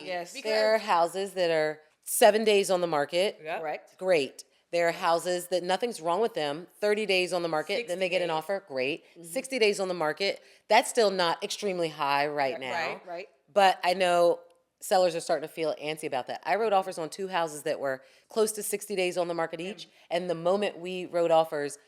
Yes. There are houses that are 7 days on the market. Yep. Correct. Great. There are houses that nothing's wrong with them. 30 days on the market, then they get an offer. Great. 60 days on the market. That's still not extremely high right now. Right. But I know sellers are starting to feel antsy about that. I wrote offers on 2 houses that were close to 60 days on the market each. And the moment we wrote offers,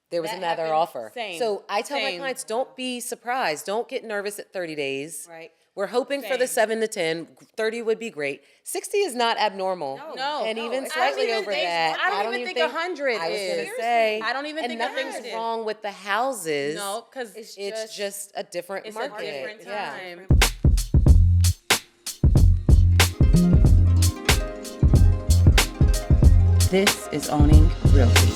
there was That another happened. offer. Same. So I tell my Same. clients, don't be surprised. Don't get nervous at 30 days. Right. We're hoping for the Same. 7 to 10. 30 would be great. 60 is not abnormal. No. And even it's slightly even over think- that. I don't even think 100 I was is. going to say. I don't even and think nothing's 100 is. wrong with the houses. No, because It's just a different it's market. a different Yeah. time. This is Owning Realty.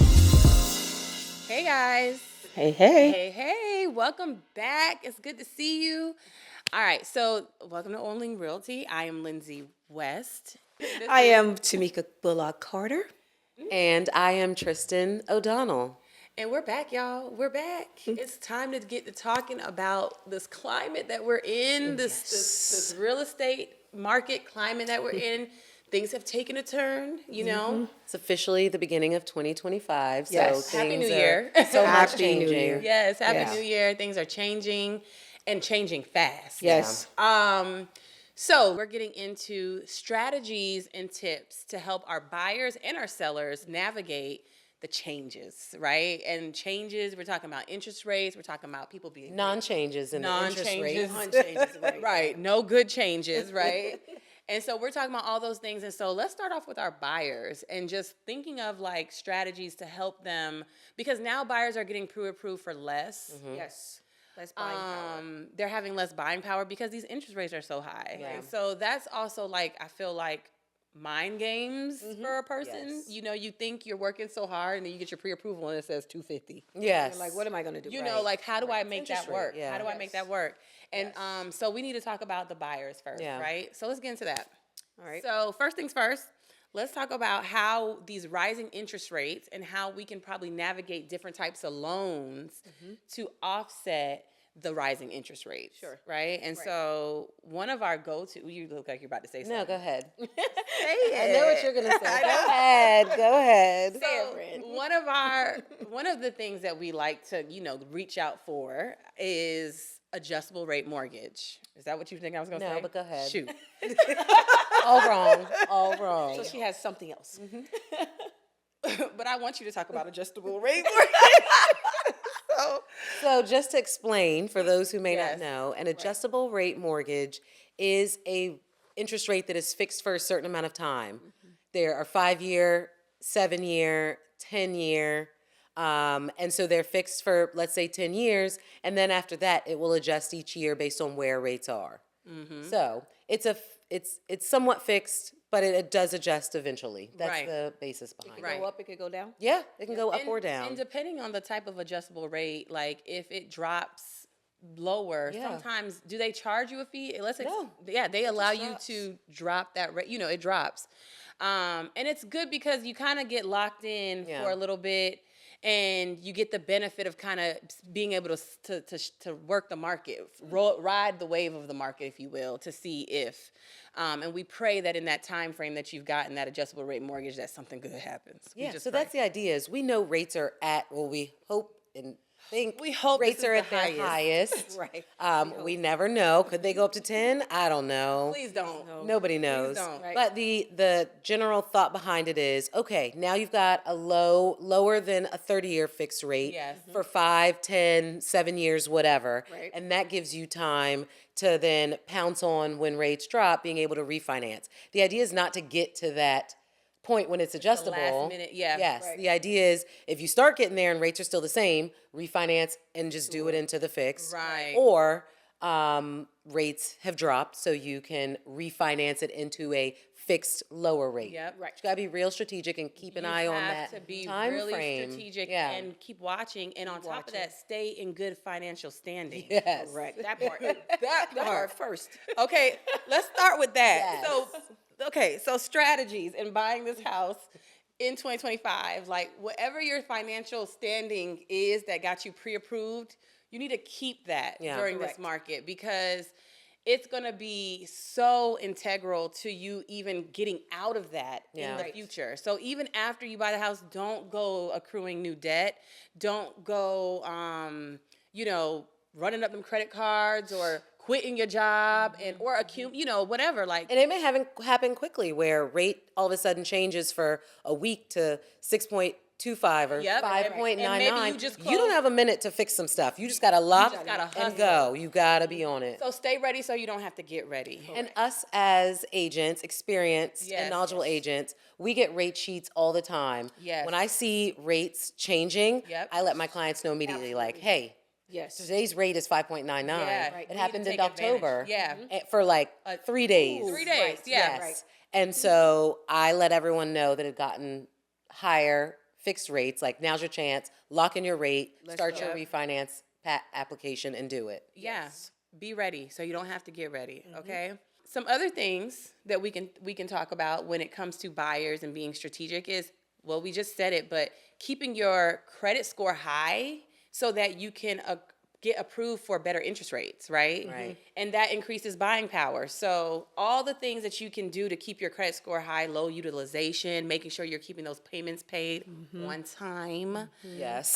Hey guys. Hey. Hey, welcome back. It's good to see you. All right, so welcome to Owning Realty. I am Lindsay West. I am Tamika Bullock Carter. And I am Tristan O'Donnell. And we're back, y'all. We're back. It's time to get to talking about this climate that we're in, this real estate market climate that we're in. Things have taken a turn, you know. It's officially the beginning of 2025. Yes. So Happy things New are Year. So much Happy New changing. Year. Yes, Happy Yeah. New Year. Things are changing and changing fast. Yes. So we're getting into strategies and tips to help our buyers and our sellers navigate the changes, right? And changes, we're talking about interest rates, we're talking about people being Non-changes in the interest rates. non-changes, right? No good changes, right? And so we're talking about all those things. And so let's start off with our buyers and just thinking of like strategies to help them, because now buyers are getting pre-approved for less. Yes. Less buying power. They're having less buying power because these interest rates are so high. Yeah. And so that's also like, I feel like mind games for a person. Yes. You know, you think you're working so hard and then you get your pre-approval and it says 250. Yes. You're like, what am I going to do? You know, like, how do I make Interest that rate, work? yeah. How do I make that work? And so we need to talk about the buyers first, Yeah. right? So let's get into that. All right. So first things first, let's talk about how these rising interest rates and how we can probably navigate different types of loans to offset the rising interest rates. Sure. Right? And so one of our go-to, you look like you're about to say something. No, go ahead. Say I know what you're going to say. Go ahead. Go ahead. So one of the things that we like to, you know, reach out for is adjustable rate mortgage. Is that what you think I was going to say? No, but go ahead. Shoot. All wrong. All wrong. So she has something else. But I want you to talk about adjustable rate mortgage. So just to explain for those who may Yes. not know, an adjustable rate mortgage is a interest rate that is fixed for a certain amount of time. There are 5-year, 7-year, 10-year, and so they're fixed for, let's say, 10 years, and then after that, it will adjust each year based on where rates are. So it's somewhat fixed, but it does adjust eventually. That's Right. the basis behind Right. it. Go up, it could go down. Yeah, it can go up or down. And depending on the type of adjustable rate, like if it drops lower, Yeah. sometimes do they charge you a fee? No. Yeah, they allow you drops. to drop that rate. You know, it drops. And it's good because you kind of get locked in Yeah. for a little bit. And you get the benefit of kind of being able to work the market, ride the wave of the market, if you will, to see if. And we pray that in that time frame that you've gotten that adjustable rate mortgage, that something good happens. We Yeah, just so pray. that's the idea is we know rates are at, well, we hope and think We hope rates this is are the at their highest. Right. We never know. Could they go up to 10? I don't know. Please don't. Nobody knows. don't. Right. But the general thought behind it is, okay, now you've got a lower than a 30-year fixed rate Yes. for 5, 10, 7 years, whatever. Right. And that gives you time to then pounce on when rates drop, being able to refinance. The idea is not to get to that point when it's adjustable. last minute, yeah. Yes. Right. The idea is if you start getting there and rates are still the same, refinance and just do it into the fix. Right. Or rates have dropped, so you can refinance it into a fixed lower rate. Yep. Right. You gotta be real strategic and keep an eye on that You have to be time really frame. strategic Yeah. and keep watching. And on top of that, stay in good financial standing. Yes. Correct. That part. That That part. part first. Okay, let's start with that. Yes. So strategies in buying this house in 2025, like whatever your financial standing is that got you pre-approved, you need to keep that Yeah. during Correct. this market because it's going to be so integral to you even getting out of that in the future. So even after you buy the house, don't go accruing new debt. Don't go, running up them credit cards or quitting your job and or whatever. Like, And it may happen quickly where rate all of a sudden changes for a week to 6.25 or Yep. 5.99. And maybe you just You don't have a minute to fix some stuff. You just got to lock gotta and hustle. go. You got to be on it. so stay ready so you don't have to get ready. And us as agents, experienced Yes, and knowledgeable agents, we get rate sheets all the time. Yes. When I see rates changing, Yep. I let my clients know immediately, like, hey, Yes. today's rate is 5.99. Yeah, Right. It you happened need in to take advantage. October. Yeah. For like 3 days. 3 days, Right. yeah. Yes. Right. And so I let everyone know that it had gotten higher fixed rates. Like, now's your chance. Lock in your rate. Start your refinance application and do it. Yeah, be ready so you don't have to get ready, okay? Some other things that we can talk about when it comes to buyers and being strategic is, well, we just said it, but keeping your credit score high so that you can get approved for better interest rates, right? Right. And that increases buying power. So all the things that you can do to keep your credit score high, low utilization, making sure you're keeping those payments paid on time. Yes.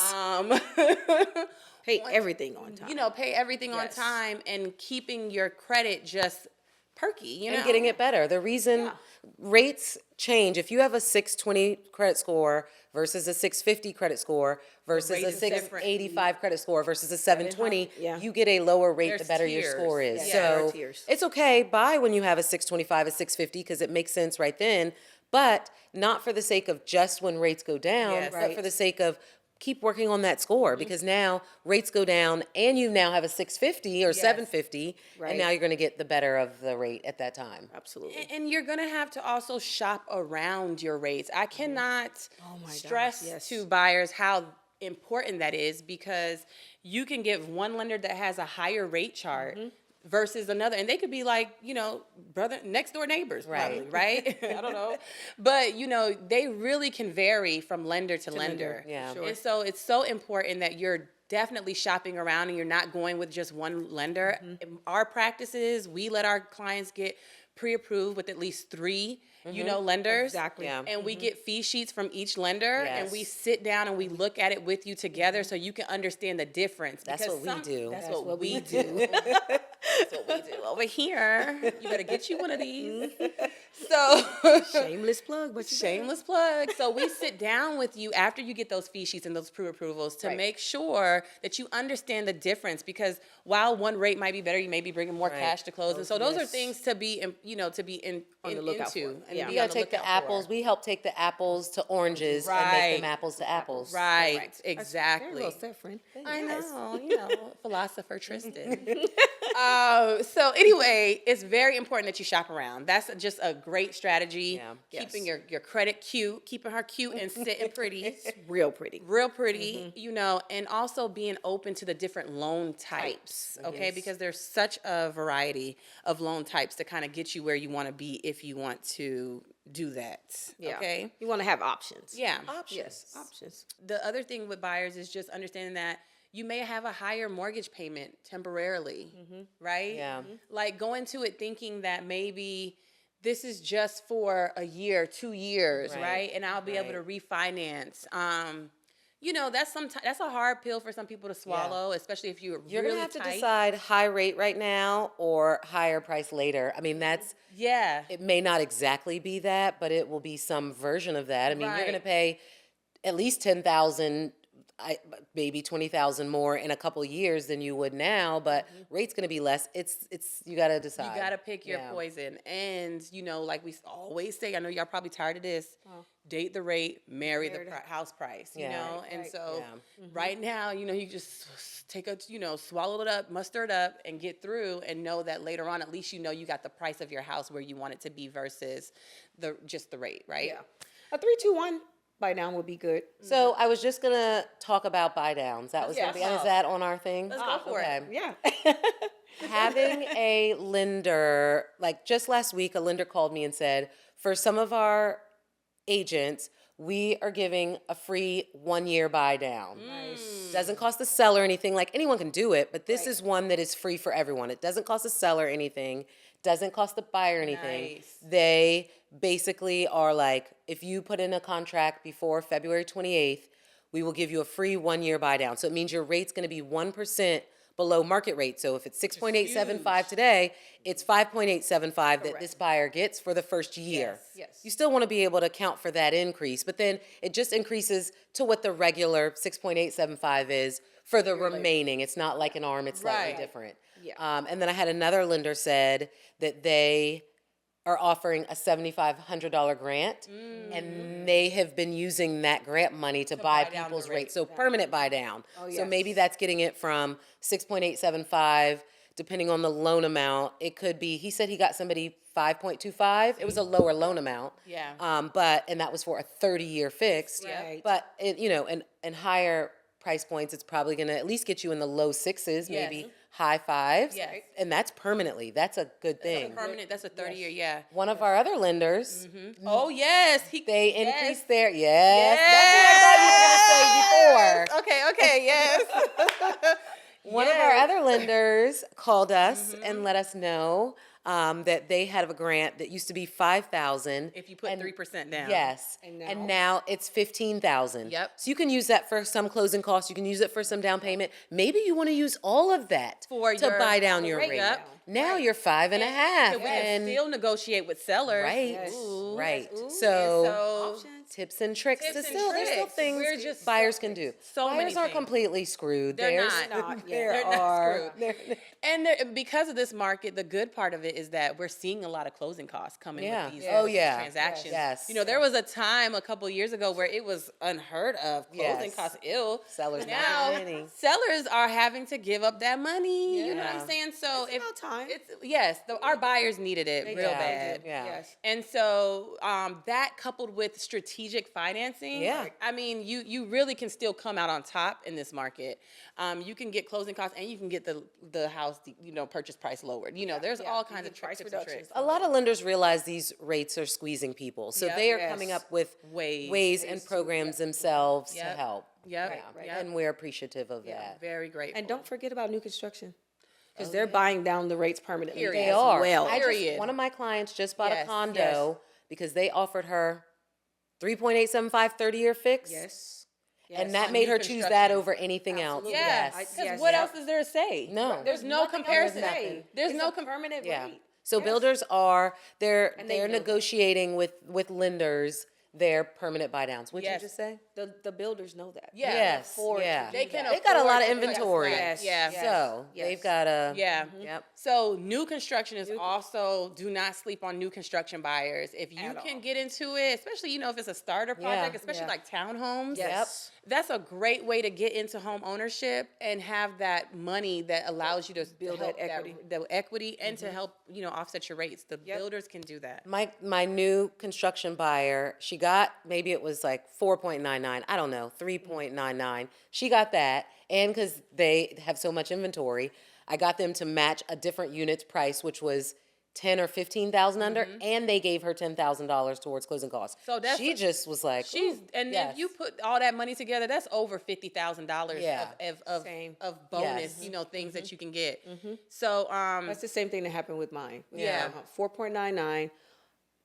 Pay everything on time. Pay everything on Yes. time and keeping your credit just perky, And getting it better. The reason rates change, if you have a 620 credit score versus a 650 credit score versus rate a is different. 685 credit score versus a 720, Yeah. you get a lower rate There's the better your tiers. score is. Yeah, there are So tiers. it's okay, buy when you have a 625, a 650 because it makes sense right then, but not for the sake of just when rates go down, Yes. but for the sake of keep working on that score because now rates go down and you now have a 650 or 750 Right. and now you're going to get the better of the rate at that time. Absolutely. And you're gonna have to also shop around your rates. I cannot stress yes. to buyers how important that is because you can give one lender that has a higher rate chart versus another, and they could be like, brother next door neighbors, probably, right? I don't know, but they really can vary from lender to lender. yeah. And so it's so important that you're definitely shopping around and you're not going with just one lender. In our practices, we let our clients get pre-approved with at least 3 lenders. Exactly. Yeah. And we get fee sheets from each lender and we Yes. sit down and we look at it with you together so you can understand the difference. That's Because what we do. That's what we do. That's what we do over here. You better get you one of these. So Shameless plug, but shameless plug. So we sit down with you after you get those fee sheets and those pre-approvals to make sure that you understand the difference. Because while one rate might be better, you may be bringing more cash to close, and so those are things to be, on the lookout for. and Yeah. be You on gotta take the lookout for. apples. We help take the apples to oranges and make Right. them apples to apples. Right, Very exactly. well said, friend. I know, philosopher Tristan. So anyway, it's very important that you shop around. That's just a great strategy. Yeah. Keeping your credit cute, keeping her cute and sitting pretty. Real pretty. Real pretty, and also being open to the different loan types, okay? Because there's such a variety of loan types to kind of get you where you want to be if you want to do that, Yeah. okay? You want to have options. Yeah. Yes. Options. The other thing with buyers is just understanding that you may have a higher mortgage payment temporarily, right? Yeah. Like go into it thinking that maybe this is just for a year, 2 years, right? And I'll be able to refinance. That's a hard pill for some people to swallow, especially if you're You're really gonna have to tight. decide high rate right now or higher price later. I mean, it may not exactly be that, but it will be some version of that. I mean, you're gonna Right. pay at least 10,000, maybe 20,000 more in a couple years than you would now, but rate's gonna be less. It's you gotta decide. You gotta pick your Yeah. poison. And, like we always say, I know y'all probably tired of this, date the rate, marry the house price, you Yeah. know? And so Yeah. right now, you just take swallow it up, muster it up, and get through and know that later on, at least you got the price of your house where you want it to be versus just the rate, right? Yeah. A 3-2-1 buy down would be good. So I was just gonna talk about buy downs. That was gonna be. Yes. Is that on our thing? Let's go for it. Yeah. Having a lender, like just last week, a lender called me and said, for some of our agents, we are giving a free 1-year buy down. Nice. Doesn't cost the seller anything. Like, anyone can do it, but this Right. is one that is free for everyone. It doesn't cost the seller anything, doesn't cost the buyer anything. Nice. They basically are like, if you put in a contract before February 28th, we will give you a free 1-year buy down. So it means your rate's going to be 1% below market rate. So if it's 6.875 today, it's 5.875 that this buyer gets for the first year. Yes. You still want to be able to account for that increase, but then it just increases to what the regular 6.875 is for the remaining. It's not like an arm, it's slightly Right. different. Yeah. And then I had another lender said that they are offering a $7,500 grant, and they have been using that grant money to buy buy down the people's rate. rates. So permanent buy down. So yes. maybe that's getting it from 6.875, depending on the loan amount. It could be, he said he got somebody 5.25. It was a lower loan amount. Yeah. And that was for a 30-year fixed. Right. But and higher price points, it's probably going to at least get you in the low sixes, Yes. maybe high fives. Yes. And that's permanently. That's a good That's a thing. permanent. That's a 30-year. Yeah. One of our other lenders, Oh yes, they yes. increased their That's what I thought you were going to say before. Okay. Yes. One of our other lenders called us and let us know that they had a grant that used to be $5,000. If you put 3% down. Yes, and now it's $15,000. Yep. So you can use that for some closing costs. You can use it for some down payment. Maybe you want to use all of that For to your buy down your rate. rate. Yep. Now you're 5.5, And we can still negotiate with sellers. right, Yes. Ooh. right. Ooh. So Options. tips and tricks. Tips and There's still tricks. things We're just buyers can do. so Buyers many aren't things. completely screwed. They're There's- not. There They're not are. screwed. And because of this market, the good part of it is that we're seeing a lot of closing costs coming Yeah. with these, Oh, these yeah. transactions. Yes. You know, there was a time a couple years ago where it was unheard of. Closing Yes. costs ill. Sellers not Now winning. sellers are having to give up that money. You know what Yeah. I'm saying? So It's about time. It's yes, our buyers needed it They real did. bad. Yeah. Yes. And so that coupled with strategic financing, Yeah. I mean, you really can still come out on top in this market. You can get closing costs and you can get the house, purchase price lowered. There's all kinds of price tips and reductions. tricks. A lot of lenders realize these rates are squeezing people, so Yep. they are Yes. coming up with Ways and programs themselves to Yep. help. Yep. Yeah. Yep. And we're appreciative of that. Very grateful. And don't forget about new construction, because they're buying down the rates permanently. Period. They as are. well. Period. One of my clients just bought a Yes, condo because they offered her 3.875 30-year fix. Yes. And Yes. that On made new her choose that construction. over anything Absolutely. else. Yes. I- Because yes. what Yep. else is there to say? No. There's no Nothing else to comparison. say. There's It's no a permanent Yeah. rate. So Yes. builders they're And they know that. negotiating with lenders their permanent buy downs. What'd Yes. you just say? The builders know that. Yeah. Yes. afford to Yeah. do They can that. They got a lot of afford to put inventory. that. Yes. Yeah. Yes. So Yes. they've got a Yeah. Yep. So new construction is also, do not sleep on new construction buyers. If you At can all. get into it, especially, if it's a starter project, Yeah. especially Yeah. like townhomes. Yes. That's a great way to get into home ownership and have that money that allows you to Build help that equity. the equity and to help, offset your rates. The builders can do that. My new construction buyer, she got, maybe it was like 4.99, I don't know, 3.99. She got that, and because they have so much inventory, I got them to match a different unit's price, which was 10 or 15,000 under, and they gave her $10,000 towards closing costs. So that's she a- just was like, And yes. if you put all that money together, that's over $50,000 Yeah. Same. of bonus, Yes. things that you can get. So That's the same thing that happened with mine. Yeah. 4.99,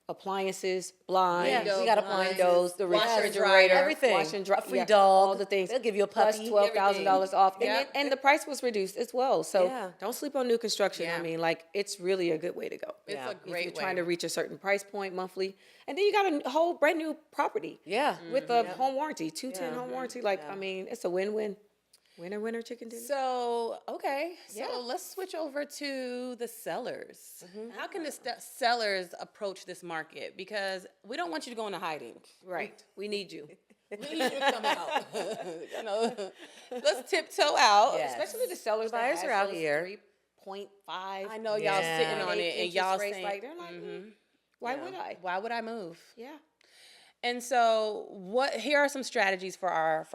appliances, blinds. Yeah, Window, we got blinds, appliances, the washer, refrigerator, dryer, everything. wash and dry, A free yeah, dog. all the things. They'll give you a plus puppy. $12,000 off, Yeah. and the price was reduced as well. So Yeah. don't sleep on new construction. Yeah. I mean, it's really a good way to go. it's Yeah. a If If great you're way. trying to reach a certain price point monthly, and then you got a whole brand new property Yeah. with a home warranty, 210 Yeah. home warranty. I mean, it's a win-win. Winner, winner, chicken dinner. So, okay. So Yeah. let's switch over to the sellers. Mm-hmm. How can the sellers approach this market? Because we don't want you to go into hiding. Right. We need you. We need you to come out. Let's tiptoe out. Yes. Especially the sellers that Buyers has are out those here. 3.5. I know y'all Yeah. sitting on it and y'all rates, saying, they're like, why would I? why would I move? Yeah. And so here are some strategies for our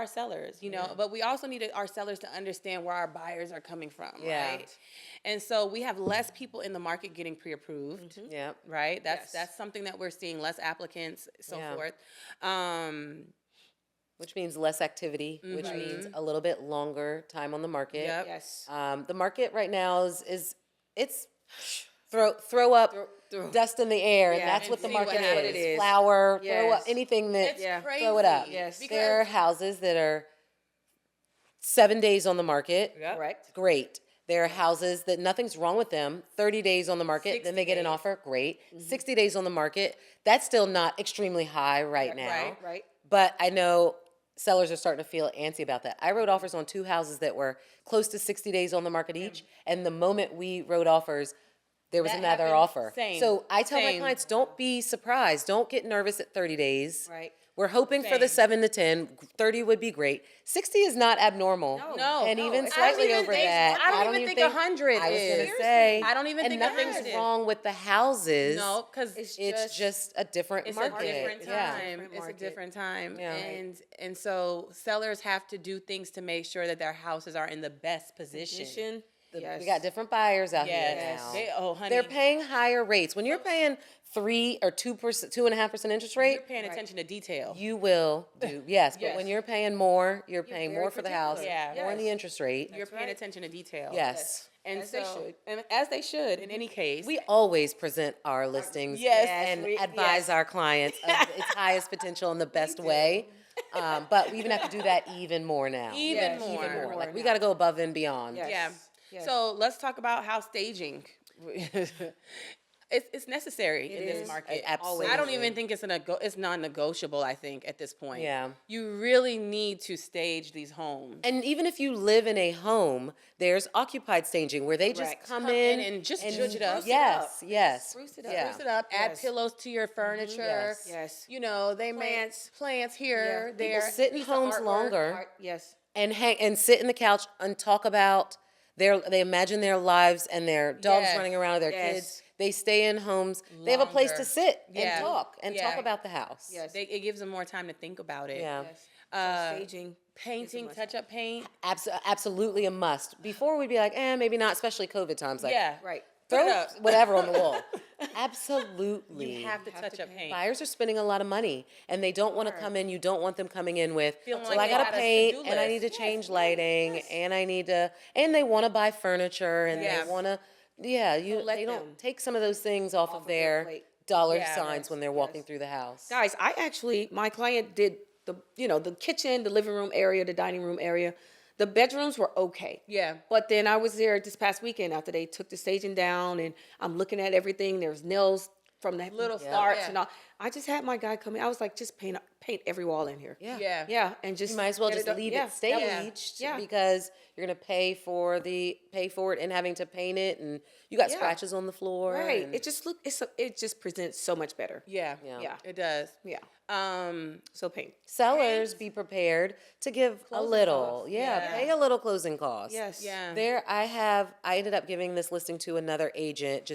sellers, you know, but we also need our sellers to understand where our buyers are coming from, Yeah. right? And so we have less people in the market getting pre-approved. Yeah. Right? Yes. That's something that we're seeing, less applicants, so Yeah. forth. Which means less activity, which means a little bit longer time on the market. Yep. Yes. The market right now is it's throw up Throw- dust in the air, and Yeah, that's and what the see market what is. it is. Flour, throw up Yes. anything that It's Yeah. throw it up. crazy. Yes. There are houses that are 7 days on the market. Yep. Correct. Great. There are houses that nothing's wrong with them. 30 days on the market, then 60 they get an days. offer. Great. 60 days on the market. That's still not extremely high right now. Right. But I know sellers are starting to feel antsy about that. I wrote offers on 2 houses that were close to 60 days on the market each. And the moment we wrote offers, there was That another happened. offer. Same. So I tell my Same. clients, don't be surprised. Don't get nervous at 30 days. Right. We're hoping for the Same. 7 to 10. 30 would be great. 60 is not abnormal. No. And even it's slightly even over think- that. I don't even think 100 I was is. going to say. I don't even and think nothing's 100 is. wrong with the houses. No, because It's just a different it's market. a different Yeah. time. It's a market. different time. Yeah. And so sellers have to do things to make sure that their houses are in the best position. Yes. We got different buyers out here Yes. now. Honey. They're paying higher rates. When you're paying 3 or 2%, 2.5% interest You're rate, paying attention to detail. you will do yes. But Yes. when you're paying more, you're paying very more for the house, particular. Yeah. more in the interest rate. You're paying attention to detail. Yes. And As they so, should. and as they should in any case. We always present our listings Yes. and we- advise yes. our clients of its highest potential in the best way. But we even have to do that even more now. Even Yes, more. Even more. Like we now. got to go above and beyond. Yes. Yeah. Yes. So let's talk about how staging. It's necessary in this is. market. Absolutely. I don't even think it's non-negotiable. I think at this point. Yeah. You really need to stage these homes. And even if you live in a home, there's occupied staging where they just Correct. come in and just zhuzh it up. Yes, yes. Spruce it up. Yeah. Spruce it up. Add Yes. pillows to your furniture. Yes. Yes. You know, they Plants. make plants here, Yeah. there. People sit in piece of homes artwork. longer Yes. and hang and sit in the couch and talk about they imagine their lives and their dogs Yes. running around, their Yes. kids. They stay in homes. They have a place to Longer. sit Yeah. and talk and talk Yeah. about the house. Yes. It gives them more time to think about it. Yeah. Yes. So staging. Painting, must touch-up paint. Absolutely a must. Before we'd be like, maybe not, especially COVID times. Like, Yeah. Right. Put it throw up. whatever on the wall. Absolutely. You have to have touch to up paint. paint. Buyers are spending a lot of money and they don't want to come in. You don't want them coming in with, Feeling well, like I they got got to a paint to-do and I list. need to Yes, change lighting and I need to, and they want to buy furniture and Yeah. they want to, let they don't them take some of those things off of their their plate. dollar Yeah, signs when they're walking through the house. Guys, my client did the kitchen, the living room area, the dining room area. The bedrooms were okay. Yeah. But then I was there this past weekend after they took the staging down, and I'm looking at everything. There's nails from the Little stuff, starts yeah. and all. I just had my guy come in. I was like, just paint every wall in here. Yeah. Yeah. Yeah, and just You might as well get just done. leave Yeah, it staged Yeah. because you're going to pay for it and having to paint it and you got Yeah. scratches on the floor. Right. and- It just presents so much better. Yeah. Yeah. It does. Yeah. Um, So paint. Sellers be prepared to give a little. costs. Yeah, Yeah. pay a little closing costs. Yes. yeah. I ended up giving this listing to another agent,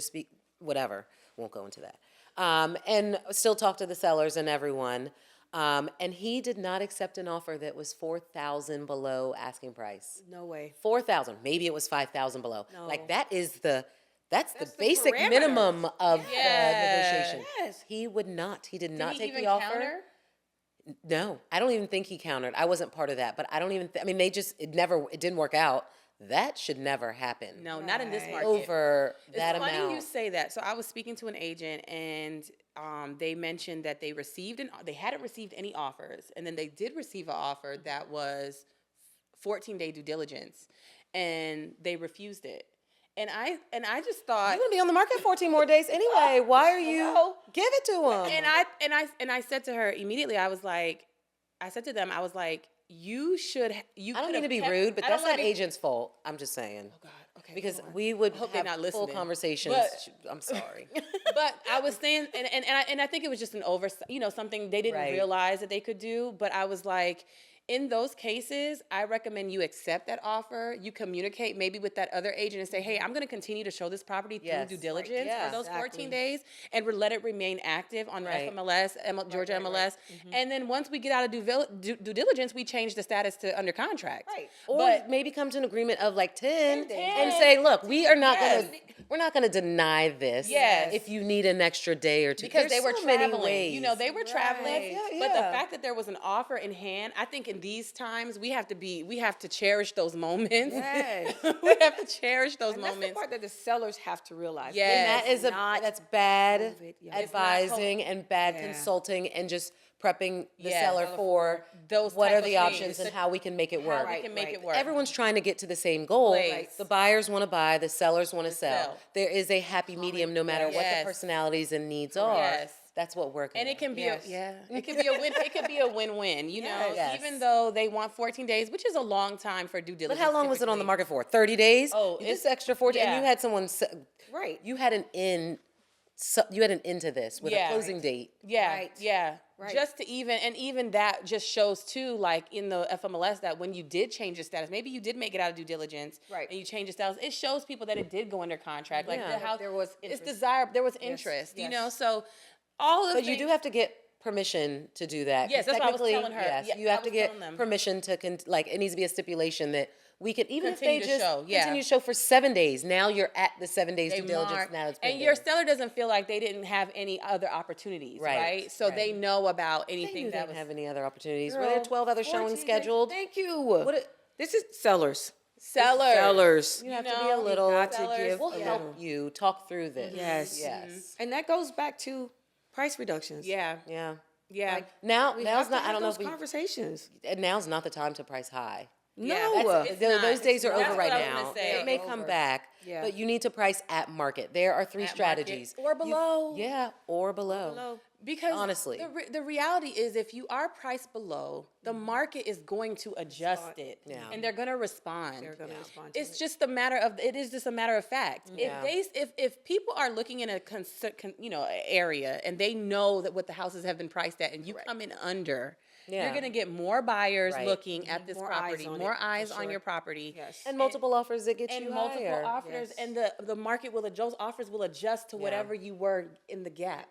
whatever, won't go into that. And still talk to the sellers and everyone. And he did not accept an offer that was $4,000 below asking price. No way. 4,000, maybe it was 5,000 below. No. Like that's the the basic parameters. minimum of Yeah. the negotiation. Yes. He did not Did he take even the offer. counter? No, I don't even think he countered. I wasn't part of that, but I don't even. I mean, it didn't work out. That should never happen. No, not in this Right. market. Over It's that funny amount. you say that. So I was speaking to an agent, and they mentioned that they hadn't received any offers, and then they did receive an offer that was 14-day due diligence, and they refused it. And I just thought, You're gonna be on the market 14 more days anyway. Why are you give it to him? and I said to her immediately, I said to them, I was like, you I don't mean to be rude, but that's that agent's fault. I'm just saying. Oh God, okay. Because hold on. we would I hope they're have not full listening. conversations. But- I'm sorry. But I was saying, and I think it was just an something they didn't Right. realize that they could do. But I was like, In those cases, I recommend you accept that offer. You communicate maybe with that other agent and say, hey, I'm going to continue to show this property through Yes. due Right. diligence Yeah. for those 14 Exactly. days and let it remain active on Right. FMLS, Georgia MLS. And then once we get out of due diligence, we change the status to under contract. Right. Or But maybe come to an agreement of like 10, 10 and days. say, look, we are not Yes. we're not gonna deny this. Yes. If you need an extra day or two. because There's they were so many traveling. ways. You know, they were traveling. Right. Yeah, But the yeah. fact that there was an offer in hand, I think in these times we have to cherish those moments. Yes. We have to cherish those And that's the moments. part that the sellers have to realize. Yes. And that is that's bad COVID, yeah. It's not advising and bad Yeah. consulting and just prepping the Yeah. seller for those what type are of the things. options and how we can make it work. We can make Right. it work. Everyone's trying to get to the same goal. Right. The buyers want to buy, the sellers want to sell. sell. There is a happy medium no matter what the Yes. personalities and needs are. Yes. That's what works. And it can be Yes. it can be a win. It could be a win-win. You know, Yes. even though they want 14 days, which is a long time for due But diligence. how long was it on the typically. market for? 30 days? Oh, this it's- extra 14. And yeah. you had someone, Right. you had an in, you had an into this with Yeah. a closing date. Yeah, Right. yeah. Right. Just to even that just shows too, like in the FMLS, that when you did change your status, maybe you did make it out of due diligence, Right. and you changed your status. It shows people that it did go under contract, like Yeah. the house. There was it's interest. desirable. There was interest, you yes. know. So all of But you do have to get permission to do that. 'cause Yes, that's what I was technically, telling her. Yes, Yeah, you I have to was get telling them. permission to, it needs to be a stipulation that we can, even Continue if to they just show, yeah. continue to show for 7 days, now you're at the 7 days due diligence, mark- now it's and been your done. seller doesn't feel like they didn't have any other opportunities, Right, right? So they right. know about They anything knew they that didn't was have any other opportunities. Were Girl, there 12 other 14 showings days. scheduled? Thank you. This is sellers. sellers. Sellers. You have to know, be a you little, got to sellers- give we'll a help little. you talk through this. Yes. Yes. And that goes back to price reductions. Yeah, Yeah. yeah. Like, Now, we now's have to not, I have don't know those if we, conversations. now's not the time to price high. Yeah, No. it's Those not. days are That's over what right I was gonna now. say. It may They're come over. back, Yeah. but you need to price at market. There are 3 At strategies. market or below. Yeah, or below. Hello. Because Honestly. the reality is, if you are priced below, the market is going to adjust it, Yeah. and they're going to respond. They're going to respond to It's it. just a matter of. It is just a matter of fact. Yeah. If people are looking in a area and they know that what the houses have been priced at, and you come in under. Yeah. You're gonna get more buyers Right. looking at this More eyes property, on more it, for eyes on sure. your property, Yes. And multiple offers that get and you multiple higher. offers, Yes. and the market will adjust. Offers will adjust to whatever you were in the gap,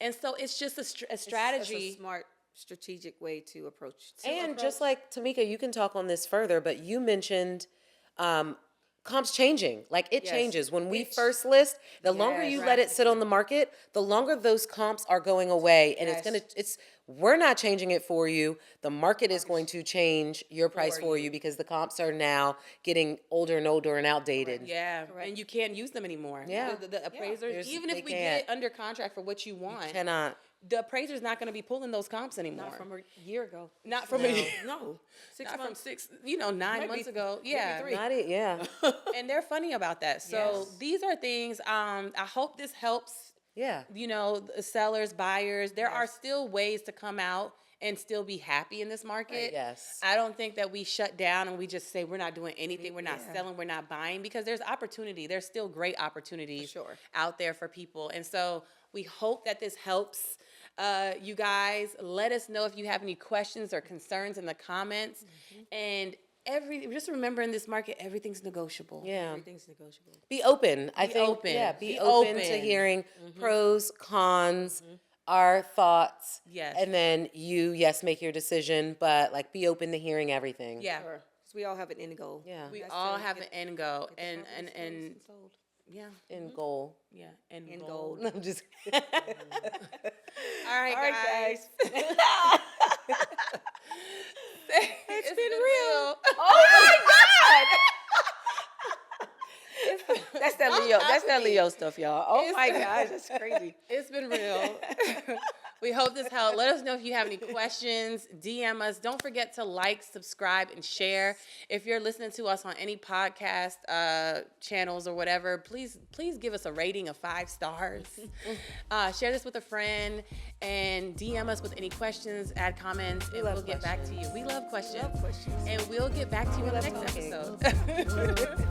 and so it's just a strategy. It's a smart, strategic way to approach. And just like Tamika, you can talk on this further, but you mentioned comps changing. Like it Yes. changes. When we first list, the longer Yes. you let it sit on the market, the longer those comps are going away. And Yes. we're not changing it for you. The market is going to change your price for you because the comps are now getting older and older and outdated. Yeah, and you can't use them anymore. Yeah. The appraisers, even they if we can't. get it under contract for what you want, Cannot. the appraiser's not going to be pulling those comps anymore. Not from a year ago. Not from a year. No. 6 Not from months. 9 Maybe- months ago. maybe Yeah. 3. Not it, yeah. And they're funny about that. So Yes. these are things, I hope this helps, Yeah. the sellers, buyers. There are still ways to come out and still be happy in this market. Yes. I don't think that we shut down and we just say we're not doing anything, we're not selling, we're not buying, because there's opportunity. There's still great opportunities sure. out there for people. And so we hope that this helps you guys. Let us know if you have any questions or concerns in the comments. And just remember, in this market, everything's negotiable. Yeah. Everything's negotiable. Be open. I think. open. Yeah. Be Be open to open. hearing pros, cons, our thoughts. Yes. And then you, make your decision, but like be open to hearing everything. Yeah. Sure. 'Cause we all have an end goal. Yeah. We That's all to have get- an end goal. get the And properties closed and sold. yeah. In goal. Yeah. End End goal. goal. I'm just. All right, All right, guys. It's been real. Oh my That's that Leo. That's that Leo stuff, y'all. Oh It's- my gosh, that's crazy. It's been real. We hope this helped. Let us know if you have any questions. DM us. Don't forget to like, subscribe, and share. If you're listening to us on any podcast channels or whatever, please give us a rating of 5 stars. Share this with a friend and DM us with any questions, add comments, and we'll get back to you. We love questions. Love questions. And we'll get back to you in the next episode.